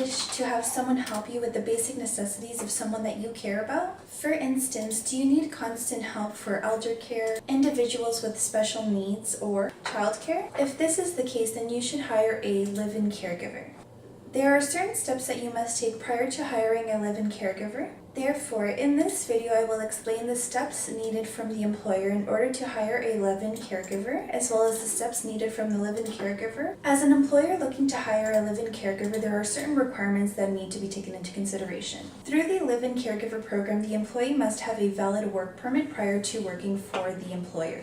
wish to have someone help you with the basic necessities of someone that you care about? For instance, do you need constant help for eldercare, individuals with special needs, or childcare? If this is the case, then you should hire a live-in caregiver. There are certain steps that you must take prior to hiring a live-in caregiver. Therefore, in this video, I will explain the steps needed from the employer in order to hire a live-in caregiver, as well as the steps needed from the live-in caregiver. As an employer looking to hire a live-in caregiver, there are certain requirements that need to be taken into consideration. Through the live-in caregiver program, the employee must have a valid work permit prior to working for the employer.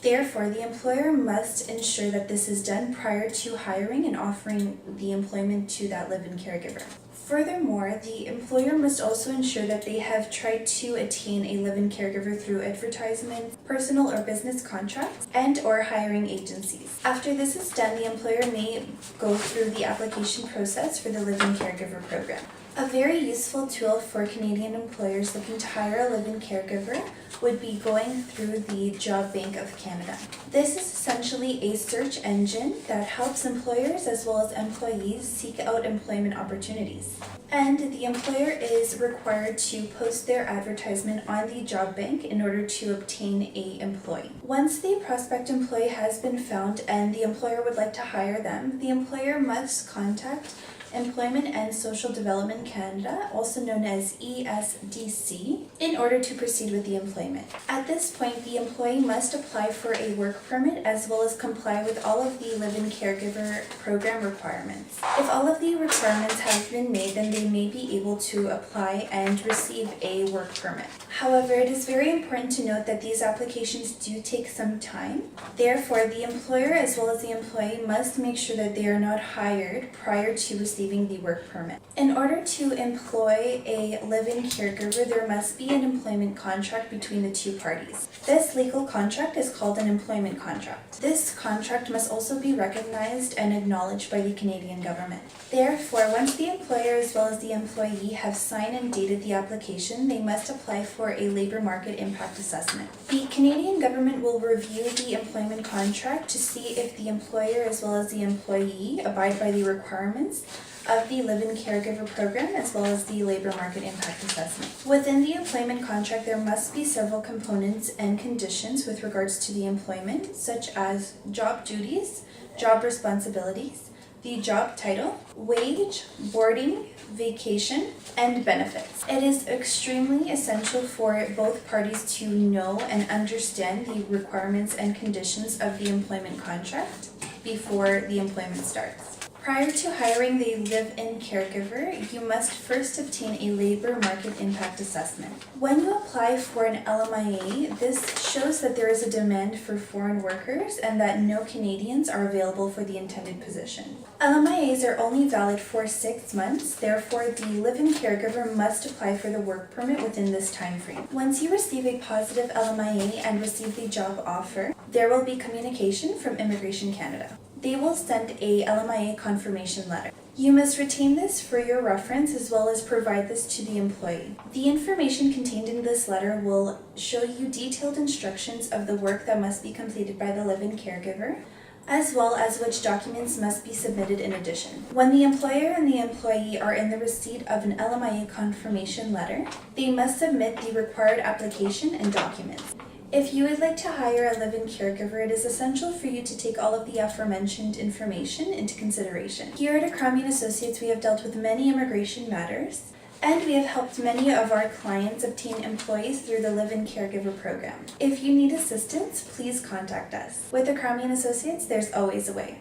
Therefore, the employer must ensure that this is done prior to hiring and offering the employment to that live-in caregiver. Furthermore, the employer must also ensure that they have tried to attain a live-in caregiver through advertisements, personal or business contracts, and/or hiring agencies. After this is done, the employer may go through the application process for the live-in caregiver program. A very useful tool for Canadian employers looking to hire a live-in caregiver would be going through the Job Bank of Canada. This is essentially a search engine that helps employers as well as employees seek out employment opportunities. And the employer is required to post their advertisement on the Job Bank in order to obtain an employee. Once the prospect employee has been found and the employer would like to hire them, the employer must contact Employment and Social Development Canada, also known as ESDC, in order to proceed with the employment. At this point, the employee must apply for a work permit as well as comply with all of the live-in caregiver program requirements. If all of the requirements have been made, then they may be able to apply and receive a work permit. However, it is very important to note that these applications do take some time. Therefore, the employer as well as the employee must make sure that they are not hired prior to receiving the work permit. In order to employ a live-in caregiver, there must be an employment contract between the two parties. This legal contract is called an employment contract. This contract must also be recognized and acknowledged by the Canadian government. Therefore, once the employer as well as the employee have signed and dated the application, they must apply for a labor market impact assessment. The Canadian government will review the employment contract to see if the employer as well as the employee abide by the requirements of the live-in caregiver program as well as the labor market impact assessment. Within the employment contract, there must be several components and conditions with regards to the employment, such as job duties, job responsibilities, the job title, wage, boarding, vacation, and benefits. It is extremely essential for both parties to know and understand the requirements and conditions of the employment contract before the employment starts. Prior to hiring the live-in caregiver, you must first obtain a labor market impact assessment. When you apply for an LMIA, this shows that there is a demand for foreign workers and that no Canadians are available for the intended position. LMIAs are only valid for 6 months, therefore the live-in caregiver must apply for the work permit within this time frame. Once you receive a positive LMIA and receive the job offer, there will be communication from Immigration Canada. They will send a LMIA confirmation letter. You must retain this for your reference as well as provide this to the employee. The information contained in this letter will show you detailed instructions of the work that must be completed by the live-in caregiver, as well as which documents must be submitted in addition. When the employer and the employee are in the receipt of an LMIA confirmation letter, they must submit the required application and documents. If you would like to hire a live-in caregiver, it is essential for you to take all of the aforementioned information into consideration. Here at Akrami & Associates, we have dealt with many immigration matters, and we have helped many of our clients obtain employees through the live-in caregiver program. If you need assistance, please contact us. With Akrami & Associates, there's always a way.